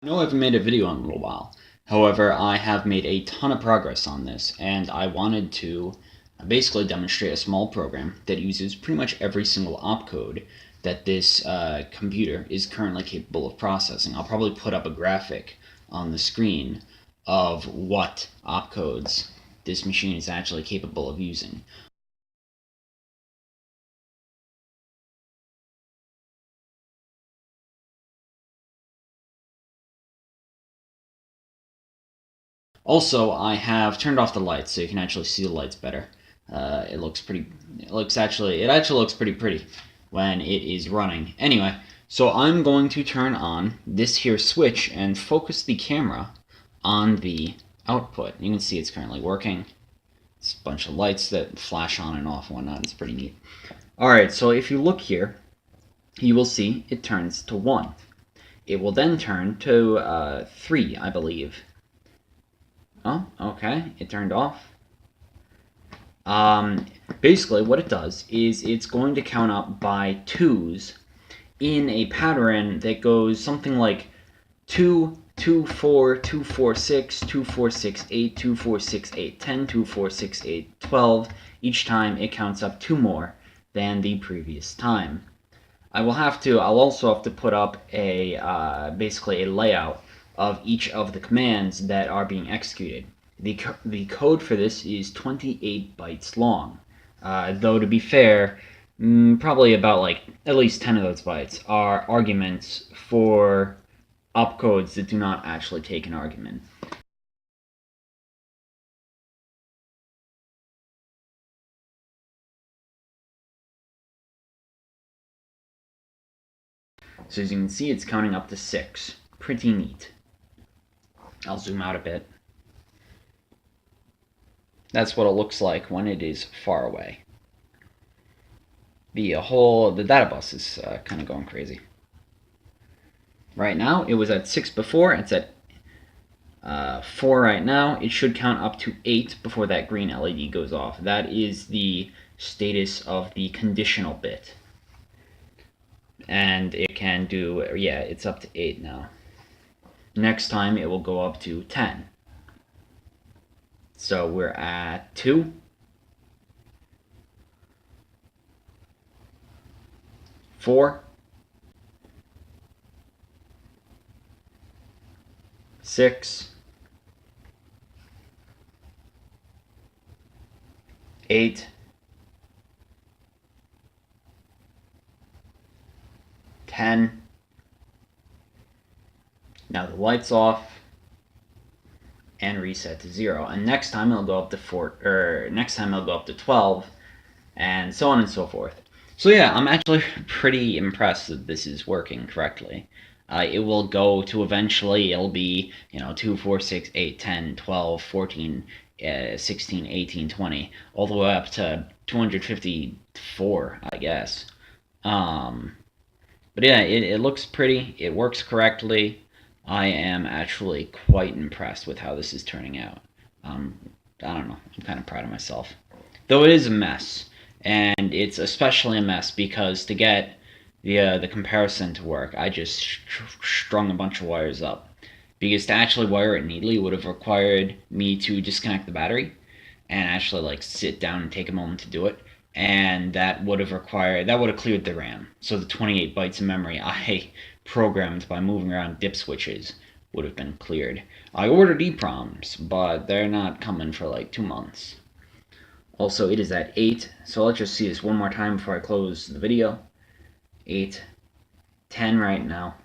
I know I haven't made a video in a little while. However, I have made a ton of progress on this, and I wanted to basically demonstrate a small program that uses pretty much every single opcode that this computer is currently capable of processing. I'll probably put up a graphic on the screen of what opcodes this machine is actually capable of using. Also, I have turned off the lights so you can actually see the lights better. It looks pretty. It actually looks pretty when it is running. Anyway, so I'm going to turn on this here switch and focus the camera on the output. You can see it's currently working. It's a bunch of lights that flash on and off and whatnot. It's pretty neat. Alright, so if you look here, you will see it turns to 1. It will then turn to 3, I believe. Oh, okay, it turned off. Basically, what it does is it's going to count up by 2s in a pattern that goes something like 2, 2, 4, 2, 4, 6, 2, 4, 6, 8, 2, 4, 6, 8, 10, 2, 4, 6, 8, 12. Each time it counts up 2 more than the previous time. I'll also have to put up basically a layout of each of the commands that are being executed. The code for this is 28 bytes long. Though to be fair, probably about like at least 10 of those bytes are arguments for opcodes that do not actually take an argument. So as you can see, it's counting up to 6. Pretty neat. I'll zoom out a bit. That's what it looks like when it is far away. The data bus is kind of going crazy. Right now, it was at 6 before. It's at 4 right now. It should count up to 8 before that green LED goes off. That is the status of the conditional bit. And it can do, yeah, it's up to 8 now. Next time, it will go up to 10. So we're at 2. 4. 6. 8. 10. Now the light's off and reset to 0. And next time it'll go up to 4, or next time it'll go up to 12, and so on and so forth. So yeah, I'm actually pretty impressed that this is working correctly. It will go to eventually, it'll be, 2, 4, 6, 8, 10, 12, 14, 16, 18, 20, all the way up to 254, I guess. But yeah, it looks pretty, it works correctly. I am actually quite impressed with how this is turning out. I don't know, I'm kind of proud of myself. Though it is a mess, and it's especially a mess because to get the comparison to work, I just strung a bunch of wires up. Because to actually wire it neatly would have required me to disconnect the battery and actually like sit down and take a moment to do it. And that would have cleared the RAM. So the 28 bytes of memory I programmed by moving around dip switches would have been cleared. I ordered EPROMs, but they're not coming for like 2 months. Also, it is at 8, so let's just see this one more time before I close the video. 8, 10 right now.